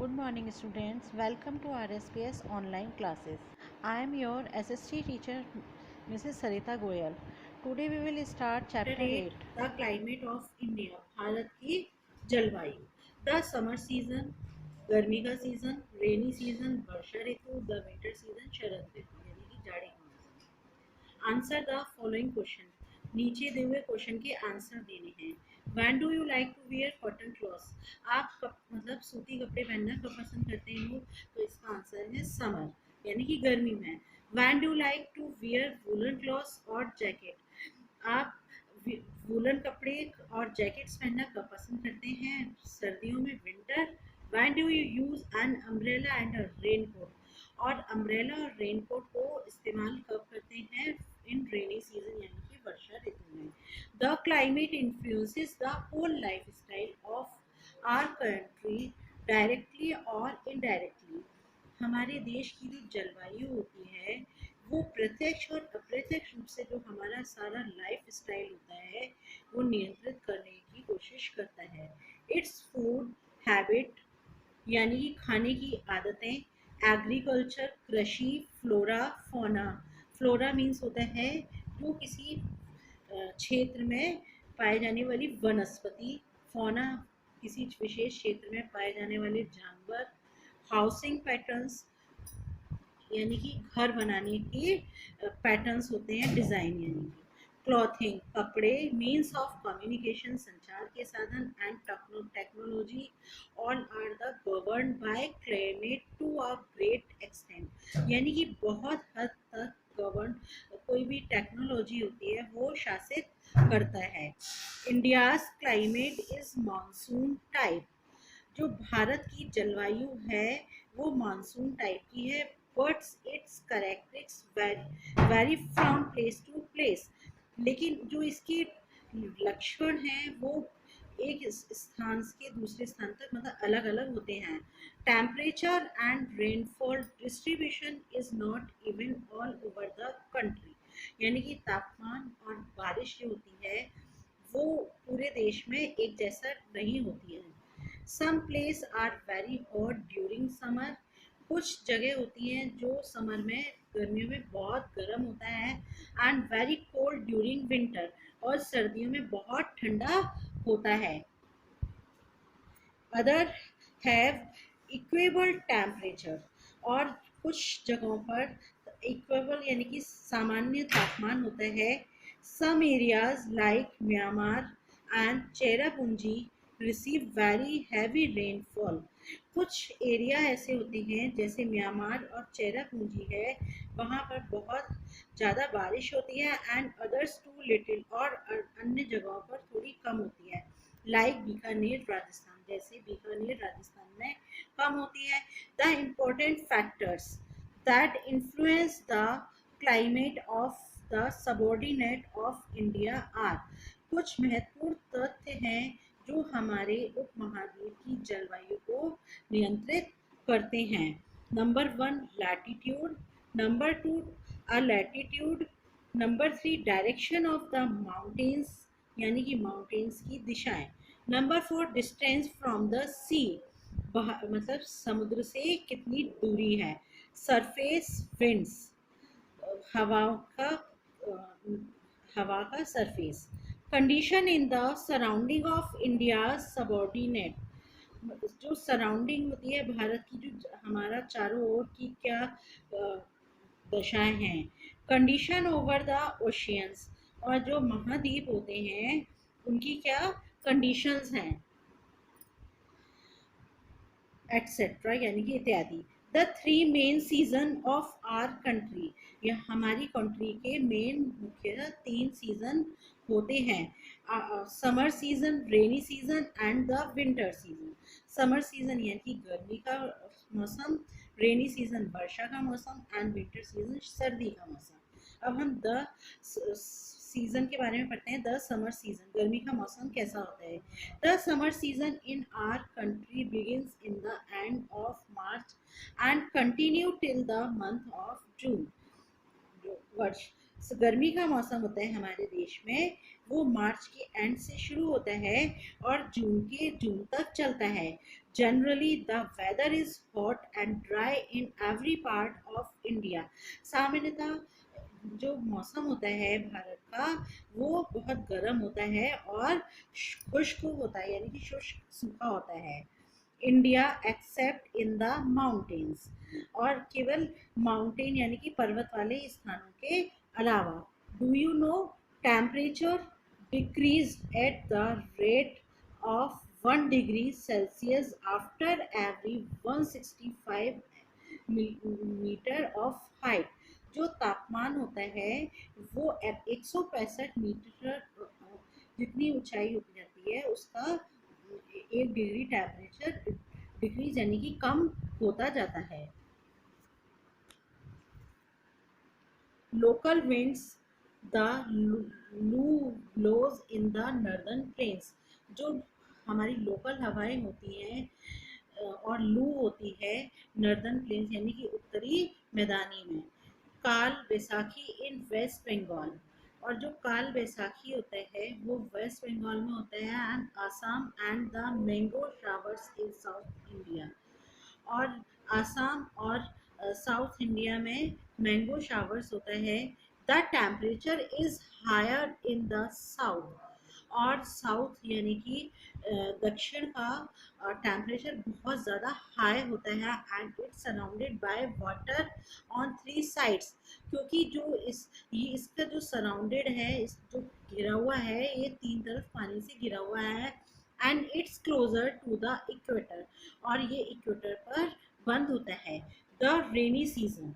Good morning students. Welcome to RSPS online classes. I am your SST teacher Mrs. Sarita Goyal. Today we will start chapter 8. The climate of India, Bharat की जलवायु. The summer season, गर्मी का season, rainy season, वर्षा ऋतु, the winter season, शरद ऋतु यानी कि जाड़े का मौसम. Answer the following question. नीचे दिए हुए क्वेश्चन के आंसर देने हैं. When do you like to wear cotton clothes? आप मतलब सूती कपड़े पहनना कब पसंद करते हैं लोग? तो इसका आंसर है समर यानी कि गर्मी में. When do you like to wear woolen clothes or jacket? आप वूलन कपड़े और जैकेट्स पहनना कब पसंद करते हैं? सर्दियों में, winter. When do you use an umbrella and a raincoat? और अम्ब्रेला और रेनकोट को इस्तेमाल कब करते हैं? इन रेनी सीजन यानी कि वर्षा ऋतु में. The climate influences the whole life style of our country directly और इनडायरेक्टली. हमारे देश की जो जलवायु होती है वो प्रत्यक्ष और अप्रत्यक्ष रूप से जो हमारा सारा लाइफ स्टाइल होता है वो नियंत्रित करने की कोशिश करता है. इट्स फूड हैबिट यानी कि खाने की आदतें, एग्रीकल्चर कृषि, फ्लोरा फौना. फ्लोरा मीन्स होता है जो किसी क्षेत्र में पाए जाने वाली वनस्पति, फौना किसी विशेष क्षेत्र में पाए जाने वाले जानवर, हाउसिंग पैटर्न्स यानी कि घर बनाने के पैटर्न्स होते हैं, डिज़ाइन यानी कि. क्लॉथिंग कपड़े, मीन्स ऑफ कम्युनिकेशन संचार के साधन, and technology all are the govern by climate to a great extent यानी कि बहुत हद तक गवर्न कोई भी टेक्नोलॉजी होती है वो शासित करता है. India's climate is monsoon type. जो भारत की जलवायु है वो मानसून टाइप की है. But its characteristics vary from place to place. लेकिन जो इसके लक्षण हैं वो एक स्थान के दूसरे स्थान तक मतलब अलग अलग होते हैं. Temperature and rainfall distribution is not even all over the country यानी कि तापमान और बारिश जो होती है वो पूरे देश में एक जैसा नहीं होती है. Some place are very hot during summer. कुछ जगह होती हैं जो समर में गर्मियों में बहुत गर्म होता है. And very cold during winter और सर्दियों में बहुत ठंडा होता है. Other have equal temperature. और कुछ जगहों पर इक्वेबल यानी कि सामान्य तापमान होता है. Some areas like Myanmar and Cherrapunji receive very heavy rainfall. कुछ एरिया ऐसे होते हैं जैसे म्यांमार और चेरापूंजी है वहाँ पर बहुत ज़्यादा बारिश होती है. एंड अदर्स टू लिटिल और अन्य जगहों पर थोड़ी कम होती है. लाइक बीकानेर राजस्थान, जैसे बीकानेर राजस्थान में कम होती है. The important factors that influence the climate of the subordinate of India are. कुछ महत्वपूर्ण तथ्य हैं जो हमारे उपमहाद्वीप की जलवायु को नियंत्रित करते हैं. Number 1 latitude, number 2 a latitude, number 3 direction of the mountains यानी कि माउंटेन्स की दिशाएं. नंबर 4 डिस्टेंस फ्रॉम द सी मतलब समुद्र से कितनी दूरी है. सरफेस विंड्स हवा का हवा का surface. Condition in the surrounding of India subordinate. जो सराउंडिंग होती है भारत की जो हमारा चारों ओर की क्या दशाएं हैं. Condition over the oceans. और जो महाद्वीप होते हैं उनकी क्या कंडीशंस हैं एटसेट्रा यानी कि इत्यादि. The 3 main season of our country. यह हमारी कंट्री के मेन मुख्य 3 सीजन होते हैं. Summer season, rainy season and the winter season. Summer season यानी कि गर्मी का मौसम, रेनी सीजन वर्षा का मौसम एंड विंटर सीजन सर्दी का मौसम. अब हम द सीजन के बारे में पढ़ते हैं. द समर सीजन गर्मी का मौसम कैसा होता है. The summer season in our country begins in the end of March and continue till the month of June. जो वर्ष गर्मी का मौसम होता है हमारे देश में वो मार्च के एंड से शुरू होता है और जून तक चलता है. Generally the weather is hot and dry in every part of India. सामान्यतः जो मौसम होता है भारत का वो बहुत गर्म होता है और खुश्क होता है, यानी कि शुष्क सूखा होता है। India accept in the mountains, और केवल माउंटेन यानी कि पर्वत वाले स्थानों के अलावा। Do you know temperature decreases at the rate of 1 degree Celsius after every 165 metre of height. जो तापमान होता है वो 165 मीटर जितनी ऊंचाई हो जाती है उसका 1 डिग्री टेम्परेचर डिक्रीज यानी कि कम होता जाता है। Local winds the loo blows in the northern plains. जो हमारी लोकल हवाएं होती हैं और लू होती है नॉर्दर्न प्लेन्स यानी कि उत्तरी मैदानी में। काल बैसाखी इन वेस्ट बंगाल, और जो काल बैसाखी होता है वो वेस्ट बंगाल में होता है, and Assam and the mango showers in South India. और आसाम और साउथ इंडिया में मैंगो शावर्स होता है। The temperature is higher in the south, और साउथ यानी कि दक्षिण का टेम्परेचर बहुत ज़्यादा हाई होता है, and it's surrounded by water on 3 sides. क्योंकि जो ये इसका जो सराउंडेड है, इस जो घिरा हुआ है, ये 3 तरफ पानी से घिरा हुआ है, and it's closer to the equator, और ये इक्वेटर पर बंद होता है। द रेनी सीजन,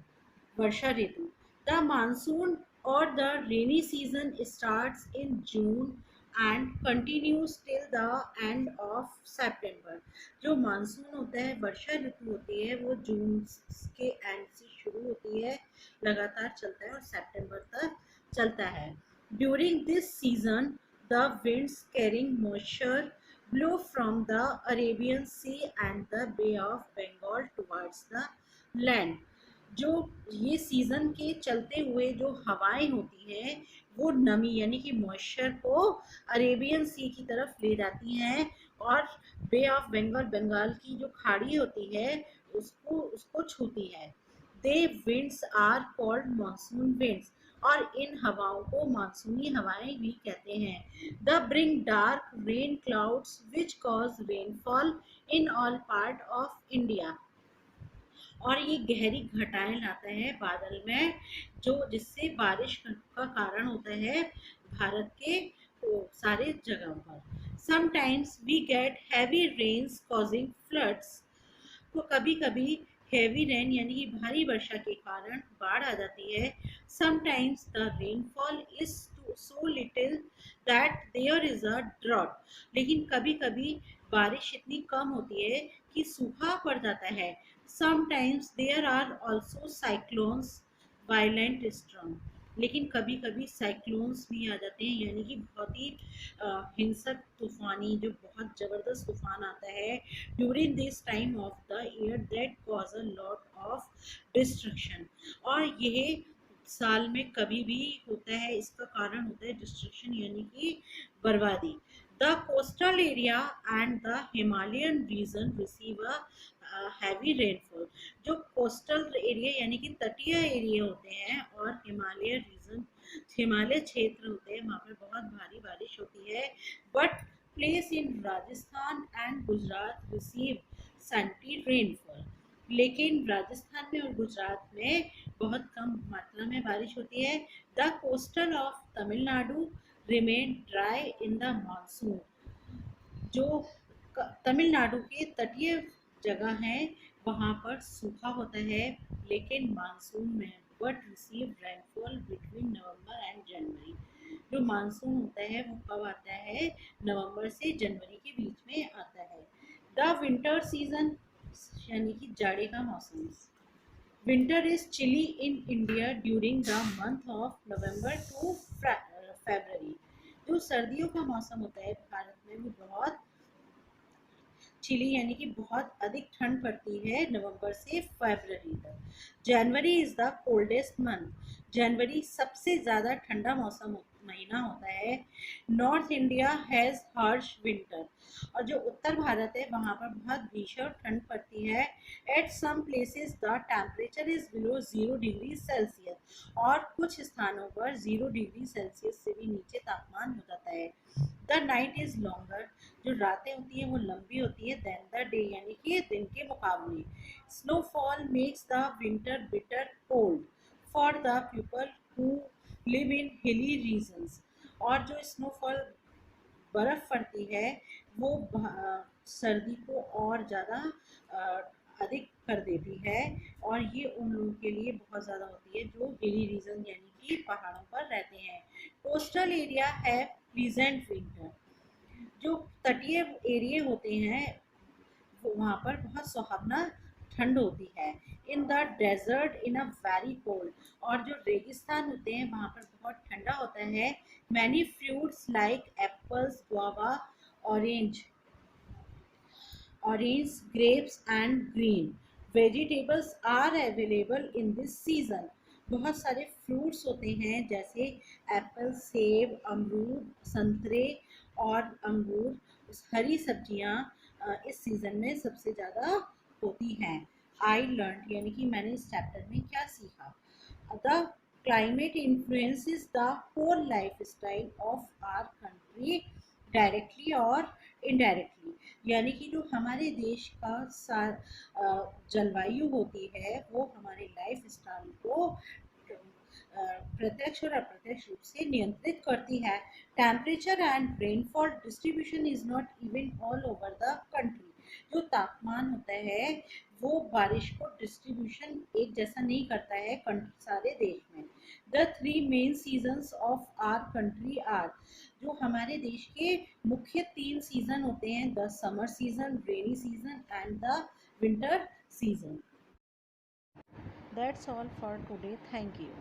वर्षा ऋतु। द मानसून और the rainy season starts in June and continues till the end of September. जो मानसून होता है, वर्षा ऋतु होती है, वो जून के एंड से शुरू होती है, लगातार चलता है और सितंबर तक चलता है। During this season the winds carrying moisture blow from the Arabian Sea and the Bay of Bengal towards the land। जो ये सीजन के चलते हुए जो हवाएं होती हैं वो नमी यानी कि मॉइस्चर को अरेबियन सी की तरफ ले जाती हैं, और बे ऑफ बंगाल, बंगाल की जो खाड़ी होती है उसको उसको छूती है। They winds are called monsoon winds, और इन हवाओं को मानसूनी हवाएं भी कहते हैं। The bring dark rain clouds which cause rainfall in all part of India, और ये गहरी घटाएं लाता है बादल में, जो जिससे बारिश का कारण होता है भारत के सारे जगहों पर। Sometimes we get heavy rains causing floods. तो कभी कभी हेवी रेन यानी कि भारी वर्षा के कारण बाढ़ आ जाती है। Sometimes the rainfall is so little that there is a drought. लेकिन कभी कभी बारिश इतनी कम होती है कि सूखा पड़ जाता है। Sometimes there are also cyclones violent storm. लेकिन कभी कभी साइक्लोन्स भी आ जाते हैं, यानी कि बहुत ही हिंसक तूफानी, जो बहुत ज़बरदस्त तूफान आता है during this time of the year that cause a lot of destruction. और यह साल में कभी भी होता है, इसका कारण होता है डिस्ट्रक्शन यानी कि बर्बादी। The coastal area and the Himalayan region receive a heavy rainfall. जो कोस्टल एरिया यानी कि तटीय एरिया होते हैं और हिमालय रीजन, हिमालय क्षेत्र होते हैं, वहाँ पर बहुत भारी बारिश होती है। But place in Rajasthan and Gujarat receive scanty rainfall. लेकिन राजस्थान में और गुजरात में बहुत कम मात्रा में बारिश होती है। The coastal of Tamil Nadu remain dry in the monsoon. जो तमिलनाडु के तटीय जगह हैं वहाँ पर सूखा होता है लेकिन मानसून में, but receive rainfall between November and January. जो मानसून होता है वो कब आता है? नवंबर से जनवरी के बीच में आता है। द विंटर सीजन यानी कि जाड़े का मौसम। Winter is chilly in India during the month of November to February. जो सर्दियों का मौसम होता है भारत में वो बहुत चिली यानी कि बहुत अधिक ठंड पड़ती है नवंबर से फरवरी तक। January is the coldest month. जनवरी सबसे ज़्यादा ठंडा मौसम महीना होता है। North India has harsh winter, और जो उत्तर भारत है वहाँ पर बहुत भीषण ठंड पड़ती है। At some places the temperature is below 0 degree Celsius, और कुछ स्थानों पर 0 डिग्री सेल्सियस से भी नीचे तापमान हो जाता है। द नाइट इज लॉन्गर, जो रातें होती हैं वो लंबी होती है, देन द डे, यानी कि दिन के मुकाबले। Snowfall makes the winter bitter cold for the people who live in hilly regions, और जो स्नोफॉल बर्फ़ पड़ती है वो सर्दी को और ज़्यादा अधिक कर देती है, और ये उन लोगों के लिए बहुत ज़्यादा होती है जो हिली रीजन यानी कि पहाड़ों पर रहते हैं। कोस्टल एरिया है प्लीजेंट विंटर, जो तटीय एरिया होते हैं वहाँ पर बहुत सुहावना ठंड होती है। In the desert in a very cold, और जो रेगिस्तान होते हैं वहाँ पर बहुत ठंडा होता है। Many fruits like apples, guava, orange orange grapes and green vegetables are available in this season. बहुत सारे फ्रूट्स होते हैं जैसे एप्पल, सेब, अमरूद, संतरे और अंगूर। हरी सब्जियां इस सीज़न में सबसे ज़्यादा होती हैं। आई लर्न, यानी कि मैंने इस चैप्टर में क्या सीखा। The climate influences the whole life style of our country directly और इनडायरेक्टली, यानी कि जो हमारे देश का जलवायु होती है वो हमारे लाइफ स्टाइल को प्रत्यक्ष और अप्रत्यक्ष रूप से नियंत्रित करती है। Temperature and rainfall distribution is not even all over the country, जो तापमान होता है वो बारिश को डिस्ट्रीब्यूशन एक जैसा नहीं करता है सारे देश में। The three main seasons of our country are, जो हमारे देश के मुख्य 3 सीजन होते हैं, the summer season, rainy season and the winter season. That's all for today. Thank you.